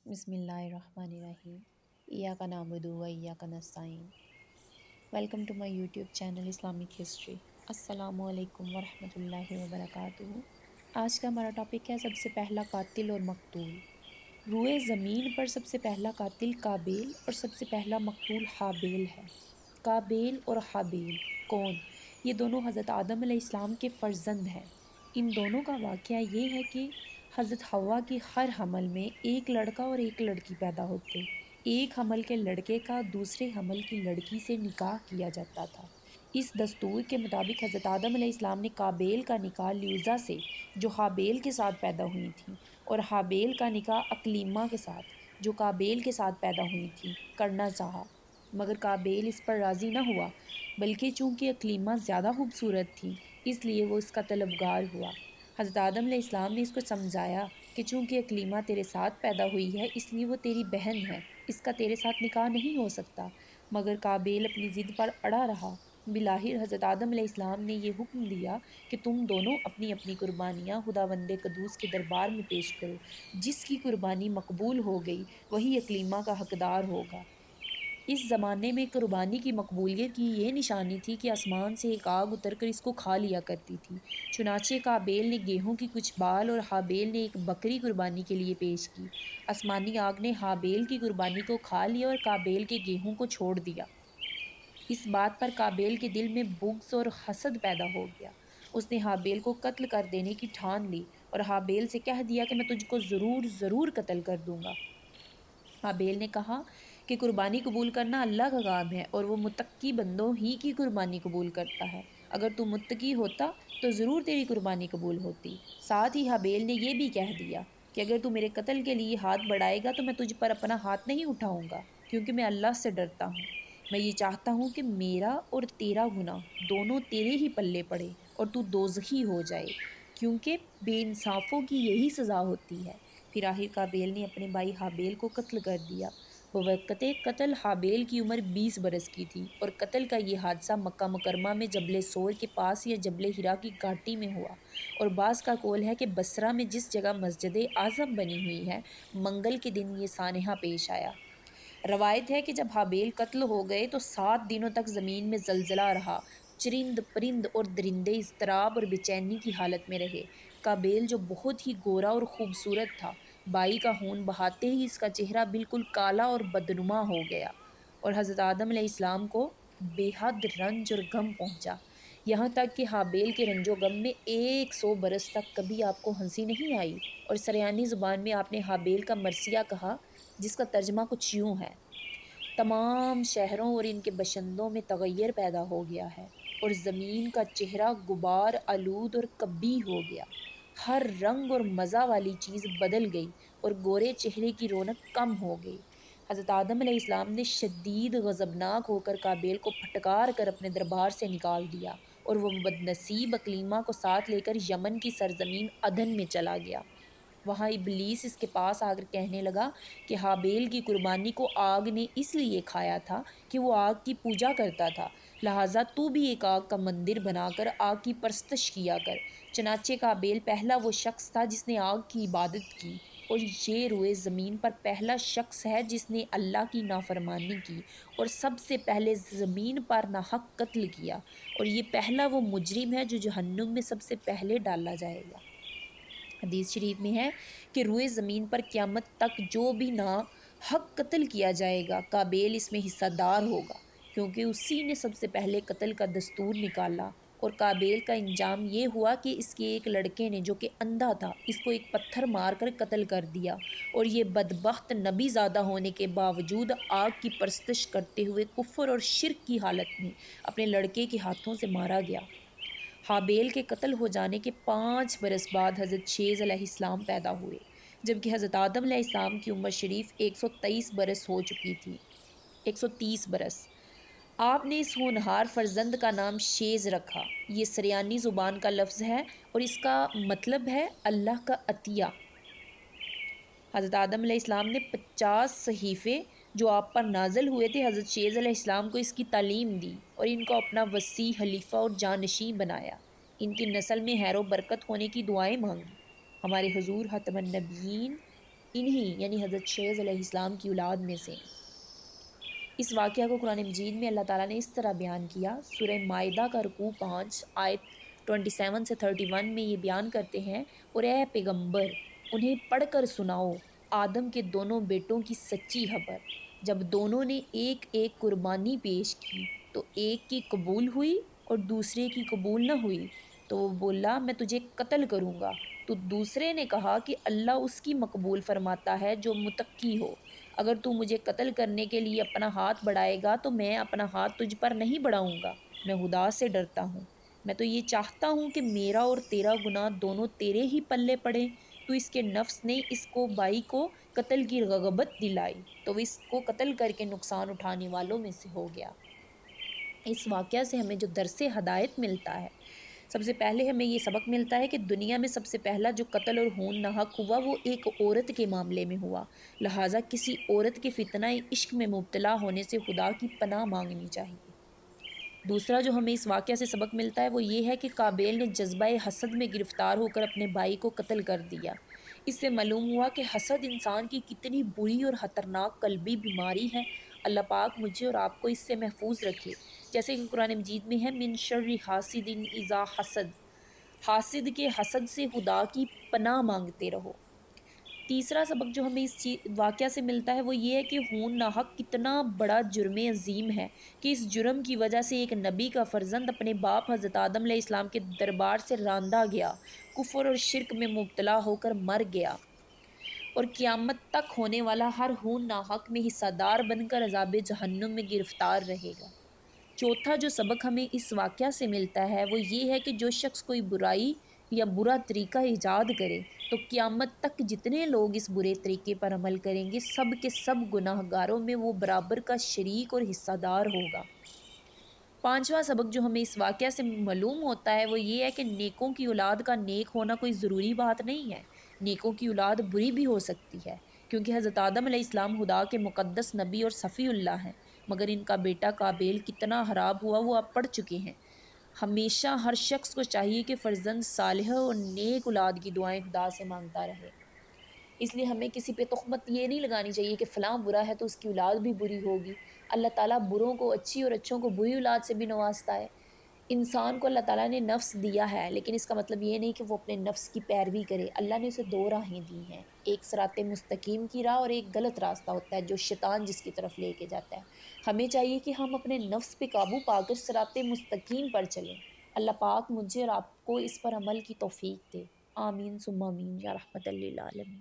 بسم اللہ الرحمن الرحیم ایاک نعبد و ایاک نستعین۔ Welcome to my YouTube channel Islamic history. السلام علیکم ورحمۃ اللہ وبرکاتہ۔ آج کا ہمارا ٹاپک ہے سب سے پہلا قاتل اور مقتول۔ روئے زمین پر سب سے پہلا قاتل قابیل اور سب سے پہلا مقتول حابیل ہے۔ قابیل اور حابیل کون؟ یہ دونوں حضرت آدم علیہ السلام کے فرزند ہیں۔ ان دونوں کا واقعہ یہ ہے کہ حضرت حوا کی ہر حمل میں ایک لڑکا اور ایک لڑکی پیدا ہوتے۔ ایک حمل کے لڑکے کا دوسرے حمل کی لڑکی سے نکاح کیا جاتا تھا۔ اس دستور کے مطابق حضرت آدم علیہ السلام نے قابیل کا نکاح لیوزا سے، جو حابیل کے ساتھ پیدا ہوئی تھیں، اور حابیل کا نکاح اکلیمہ کے ساتھ، جو قابیل کے ساتھ پیدا ہوئی تھیں، کرنا چاہا، مگر قابیل اس پر راضی نہ ہوا، بلکہ چونکہ اکلیمہ زیادہ خوبصورت تھی اس لیے وہ اس کا طلبگار ہوا۔ حضرت آدم علیہ السلام نے اس کو سمجھایا کہ چونکہ اکلیمہ تیرے ساتھ پیدا ہوئی ہے اس لیے وہ تیری بہن ہے، اس کا تیرے ساتھ نکاح نہیں ہو سکتا، مگر قابیل اپنی ضد پر اڑا رہا۔ بالآخر حضرت آدم علیہ السلام نے یہ حکم دیا کہ تم دونوں اپنی اپنی قربانیاں خداوند قدوس کے دربار میں پیش کرو، جس کی قربانی مقبول ہو گئی وہی اکلیمہ کا حقدار ہوگا۔ اس زمانے میں قربانی کی مقبولیت کی یہ نشانی تھی کہ آسمان سے ایک آگ اتر کر اس کو کھا لیا کرتی تھی۔ چنانچہ قابیل نے گیہوں کی کچھ بال اور حابیل نے ایک بکری قربانی کے لیے پیش کی۔ آسمانی آگ نے حابیل کی قربانی کو کھا لیا اور قابیل کے گیہوں کو چھوڑ دیا۔ اس بات پر قابیل کے دل میں بغض اور حسد پیدا ہو گیا۔ اس نے حابیل کو قتل کر دینے کی ٹھان لی اور حابیل سے کہہ دیا کہ میں تجھ کو ضرور قتل کر دوں گا۔ حابیل نے کہا کہ قربانی قبول کرنا اللہ کا کام ہے اور وہ متقی بندوں ہی کی قربانی قبول کرتا ہے۔ اگر تو متقی ہوتا تو ضرور تیری قربانی قبول ہوتی۔ ساتھ ہی حابیل نے یہ بھی کہہ دیا کہ اگر تو میرے قتل کے لیے ہاتھ بڑھائے گا تو میں تجھ پر اپنا ہاتھ نہیں اٹھاؤں گا، کیونکہ میں اللہ سے ڈرتا ہوں۔ میں یہ چاہتا ہوں کہ میرا اور تیرا گناہ دونوں تیرے ہی پلے پڑے اور تو دوزخی ہو جائے، کیونکہ بے انصافوں کی یہی سزا ہوتی ہے۔ پھر آخر قابیل نے اپنے بھائی حابیل کو قتل کر دیا۔ بوقت قتل حابیل کی عمر 20 برس کی تھی اور قتل کا یہ حادثہ مکہ مکرمہ میں جبل سور کے پاس یا جبل ہرا کی گھاٹی میں ہوا، اور بعض کا قول ہے کہ بصرہ میں جس جگہ مسجد اعظم بنی ہوئی ہے، منگل کے دن یہ سانحہ پیش آیا۔ روایت ہے کہ جب حابیل قتل ہو گئے تو 7 دنوں تک زمین میں زلزلہ رہا، چرند پرند اور درندے اضطراب اور بے چینی کی حالت میں رہے۔ قابیل جو بہت ہی گورا اور خوبصورت تھا، بائی کا خون بہاتے ہی اس کا چہرہ بالکل کالا اور بدنما ہو گیا، اور حضرت آدم علیہ السلام کو بے حد رنج اور غم پہنچا، یہاں تک کہ حابیل کے رنج و غم میں 100 برس تک کبھی آپ کو ہنسی نہیں آئی، اور سریانی زبان میں آپ نے حابیل کا مرثیہ کہا، جس کا ترجمہ کچھ یوں ہے: تمام شہروں اور ان کے باشندوں میں تغیر پیدا ہو گیا ہے، اور زمین کا چہرہ غبار آلود اور کبھی ہو گیا، ہر رنگ اور مزہ والی چیز بدل گئی اور گورے چہرے کی رونق کم ہو گئی۔ حضرت آدم علیہ السلام نے شدید غضبناک ہو کر قابیل کو پھٹکار کر اپنے دربار سے نکال دیا، اور وہ بدنصیب اکلیمہ کو ساتھ لے کر یمن کی سرزمین عدن میں چلا گیا۔ وہاں ابلیس اس کے پاس آ کر کہنے لگا کہ حابیل کی قربانی کو آگ نے اس لیے کھایا تھا کہ وہ آگ کی پوجا کرتا تھا، لہٰذا تو بھی ایک آگ کا مندر بنا کر آگ کی پرستش کیا کر۔ چنانچہ قابیل پہلا وہ شخص تھا جس نے آگ کی عبادت کی، اور یہ روئے زمین پر پہلا شخص ہے جس نے اللہ کی نافرمانی کی اور سب سے پہلے زمین پر ناحق قتل کیا، اور یہ پہلا وہ مجرم ہے جو جہنم میں سب سے پہلے ڈالا جائے گا۔ حدیث شریف میں ہے کہ روئے زمین پر قیامت تک جو بھی ناحق قتل کیا جائے گا، قابیل اس میں حصہ دار ہوگا، کیونکہ اسی نے سب سے پہلے قتل کا دستور نکالا۔ اور قابیل کا انجام یہ ہوا کہ اس کے ایک لڑکے نے جو کہ اندھا تھا، اس کو ایک پتھر مار کر قتل کر دیا، اور یہ بدبخت نبی زادہ ہونے کے باوجود آگ کی پرستش کرتے ہوئے کفر اور شرک کی حالت میں اپنے لڑکے کے ہاتھوں سے مارا گیا۔ حابیل کے قتل ہو جانے کے 5 برس بعد حضرت شیز علیہ السلام پیدا ہوئے، جبکہ حضرت آدم علیہ السلام کی عمر شریف 123 برس ہو چکی تھی۔ 130 برس۔ آپ نے اس ہونہار فرزند کا نام شیز رکھا۔ یہ سریانی زبان کا لفظ ہے اور اس کا مطلب ہے اللہ کا عطیہ۔ حضرت آدم علیہ السلام نے 50 صحیفے جو آپ پر نازل ہوئے تھے، حضرت شیز علیہ السلام کو اس کی تعلیم دی اور ان کو اپنا وصی، خلیفہ اور جانشین بنایا۔ ان کی نسل میں خیر و برکت ہونے کی دعائیں مانگی۔ ہمارے حضور خاتم النبیین انہی یعنی حضرت شیز علیہ السلام کی اولاد میں سے۔ اس واقعہ کو قرآن مجید میں اللہ تعالیٰ نے اس طرح بیان کیا۔ سورہ مائدہ کا رکوع 5 آیت 27 سے 31 میں یہ بیان کرتے ہیں، اور اے پیغمبر انہیں پڑھ کر سناؤ آدم کے دونوں بیٹوں کی سچی خبر۔ جب دونوں نے ایک ایک قربانی پیش کی تو ایک کی قبول ہوئی اور دوسرے کی قبول نہ ہوئی، تو وہ بولا میں تجھے قتل کروں گا۔ تو دوسرے نے کہا کہ اللہ اس کی مقبول فرماتا ہے جو متقی ہو۔ اگر تو مجھے قتل کرنے کے لیے اپنا ہاتھ بڑھائے گا تو میں اپنا ہاتھ تجھ پر نہیں بڑھاؤں گا، میں خدا سے ڈرتا ہوں۔ میں تو یہ چاہتا ہوں کہ میرا اور تیرا گناہ دونوں تیرے ہی پلے پڑے۔ تو اس کے نفس نے اس کو بھائی کو قتل کی رغبت دلائی تو وہ اس کو قتل کر کے نقصان اٹھانے والوں میں سے ہو گیا۔ اس واقعہ سے ہمیں جو درس ہدایت ملتا ہے، سب سے پہلے ہمیں یہ سبق ملتا ہے کہ دنیا میں سب سے پہلا جو قتل اور خون ناحق ہوا وہ ایک عورت کے معاملے میں ہوا، لہٰذا کسی عورت کے فتنہ عشق میں مبتلا ہونے سے خدا کی پناہ مانگنی چاہیے۔ دوسرا جو ہمیں اس واقعہ سے سبق ملتا ہے وہ یہ ہے کہ قابیل نے جذبہ حسد میں گرفتار ہو کر اپنے بھائی کو قتل کر دیا۔ اس سے معلوم ہوا کہ حسد انسان کی کتنی بری اور خطرناک قلبی بیماری ہے۔ اللہ پاک مجھے اور آپ کو اس سے محفوظ رکھے، جیسے کہ قرآن مجید میں ہے من شر حاسد اذا حسد، حاسد کے حسد سے خدا کی پناہ مانگتے رہو۔ تیسرا سبق جو ہمیں اس واقعہ سے ملتا ہے وہ یہ ہے کہ خون ناحق کتنا بڑا جرم عظیم ہے کہ اس جرم کی وجہ سے ایک نبی کا فرزند اپنے باپ حضرت آدم علیہ السلام کے دربار سے راندہ گیا، کفر اور شرک میں مبتلا ہو کر مر گیا، اور قیامت تک ہونے والا ہر خون ناحق میں حصہ دار بن کر عذاب جہنم میں گرفتار رہے گا۔ چوتھا جو سبق ہمیں اس واقعہ سے ملتا ہے وہ یہ ہے کہ جو شخص کوئی برائی یا برا طریقہ ایجاد کرے تو قیامت تک جتنے لوگ اس برے طریقے پر عمل کریں گے سب کے سب گناہ گاروں میں وہ برابر کا شریک اور حصہ دار ہوگا۔ پانچواں سبق جو ہمیں اس واقعہ سے معلوم ہوتا ہے وہ یہ ہے کہ نیکوں کی اولاد کا نیک ہونا کوئی ضروری بات نہیں ہے، نیکوں کی اولاد بری بھی ہو سکتی ہے، کیونکہ حضرت آدم علیہ السلام خدا کے مقدس نبی اور صفی اللہ ہیں، مگر ان کا بیٹا قابیل کتنا خراب ہوا وہ آپ پڑھ چکے ہیں۔ ہمیشہ ہر شخص کو چاہیے کہ فرزند صالح اور نیک اولاد کی دعائیں خدا سے مانگتا رہے۔ اس لیے ہمیں کسی پہ تہمت یہ نہیں لگانی چاہیے کہ فلاں برا ہے تو اس کی اولاد بھی بری ہوگی۔ اللہ تعالیٰ بروں کو اچھی اور اچھوں کو بری اولاد سے بھی نوازتا ہے۔ انسان کو اللہ تعالیٰ نے نفس دیا ہے، لیکن اس کا مطلب یہ نہیں کہ وہ اپنے نفس کی پیروی کرے۔ اللہ نے اسے دو راہیں دی ہیں، ایک صراط مستقیم کی راہ اور ایک غلط راستہ ہوتا ہے جو شیطان جس کی طرف لے کے جاتا ہے۔ ہمیں چاہیے کہ ہم اپنے نفس پہ قابو پا کر صراط مستقیم پر چلیں۔ اللہ پاک مجھے اور آپ کو اس پر عمل کی توفیق دے۔ آمین ثم آمین یا رحمت للعالمین۔